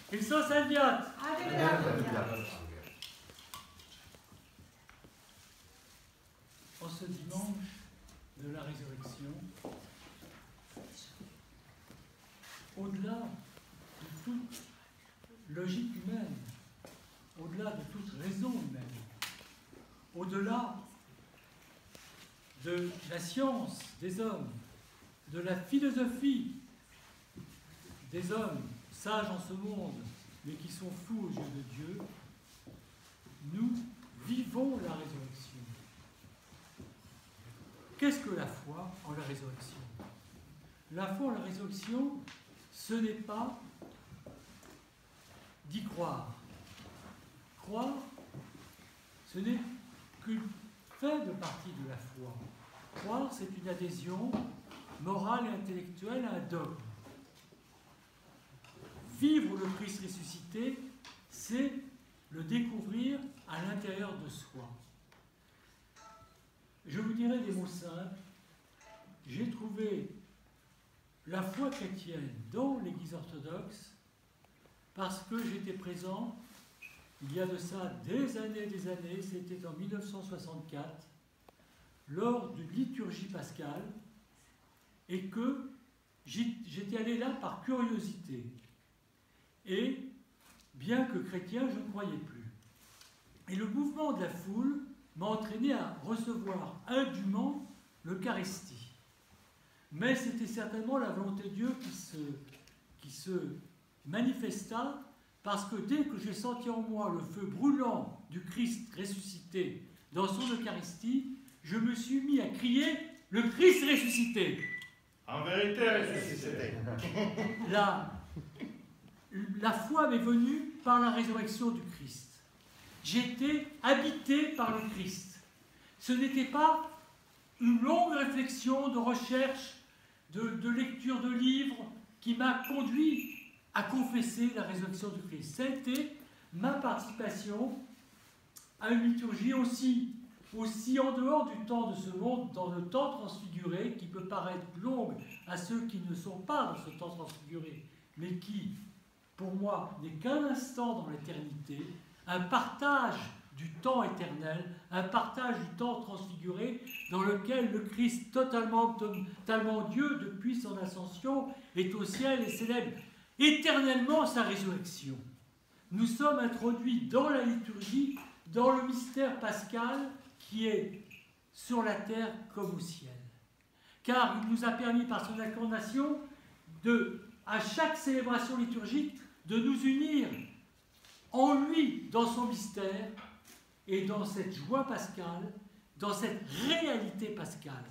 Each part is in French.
Christos Enviat. En ce dimanche de la résurrection, au-delà de toute logique humaine, au-delà de toute raison humaine, au-delà de la science des hommes, de la philosophie des hommes sages en ce monde, mais qui sont fous aux yeux de Dieu, nous vivons la résurrection. Qu'est-ce que la foi en la résurrection? La foi en la résurrection, ce n'est pas d'y croire. Croire, ce n'est qu'une faible partie de la foi. Croire, c'est une adhésion morale et intellectuelle à un dogme. Vivre le Christ ressuscité, c'est le découvrir à l'intérieur de soi. Je vous dirai des mots simples. J'ai trouvé la foi chrétienne dans l'Église orthodoxe parce que j'étais présent il y a de ça des années, c'était en 1964, lors d'une liturgie pascale, et que j'étais allé là par curiosité. Et, bien que chrétien, je ne croyais plus. Et le mouvement de la foule m'a entraîné à recevoir indûment l'Eucharistie. Mais c'était certainement la volonté de Dieu qui se manifesta, parce que dès que j'ai senti en moi le feu brûlant du Christ ressuscité dans son Eucharistie, je me suis mis à crier « Le Christ ressuscité !» En vérité ressuscité. La foi m'est venue par la résurrection du Christ. J'étais habité par le Christ. Ce n'était pas une longue réflexion de recherche, de lecture de livres qui m'a conduit à confesser la résurrection du Christ. C'était ma participation à une liturgie aussi en dehors du temps de ce monde, dans le temps transfiguré, qui peut paraître longue à ceux qui ne sont pas dans ce temps transfiguré, mais qui, pour moi, n'est qu'un instant dans l'éternité, un partage du temps éternel, un partage du temps transfiguré, dans lequel le Christ, totalement Dieu depuis son ascension, est au ciel et célèbre éternellement sa résurrection. Nous sommes introduits dans la liturgie, dans le mystère pascal qui est sur la terre comme au ciel. Car il nous a permis par son incarnation à chaque célébration liturgique de nous unir en lui dans son mystère et dans cette joie pascale, dans cette réalité pascale.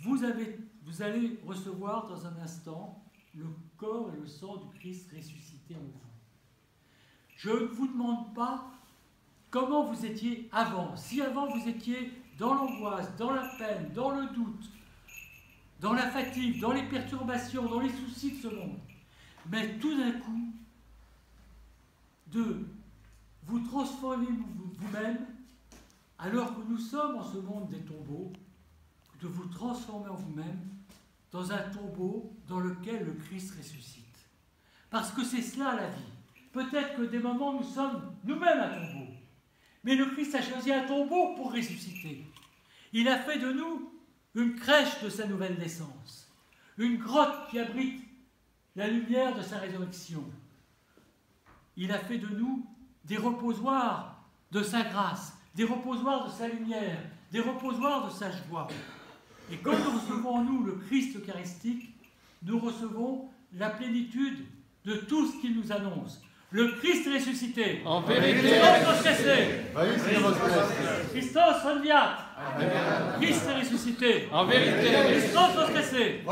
Vous allez recevoir dans un instant le corps et le sang du Christ ressuscité en vous. Je ne vous demande pas comment vous étiez avant. Si avant vous étiez dans l'angoisse, dans la peine, dans le doute, dans la fatigue, dans les perturbations, dans les soucis de ce monde, mais tout d'un coup, de vous transformer vous-même, alors que nous sommes en ce monde des tombeaux, de vous transformer en vous-même dans un tombeau dans lequel le Christ ressuscite. Parce que c'est cela la vie. Peut-être que des moments nous sommes nous-mêmes un tombeau, mais le Christ a choisi un tombeau pour ressusciter. Il a fait de nous une crèche de sa nouvelle naissance, une grotte qui abrite la lumière de sa résurrection. Il a fait de nous des reposoirs de sa grâce, des reposoirs de sa lumière, des reposoirs de sa joie. Et quand nous recevons en nous le Christ eucharistique, nous recevons la plénitude de tout ce qu'il nous annonce. Le Christ ressuscité. En vérité. Christos Enviat. Christ est ressuscité. En vérité. Christos ressuscité.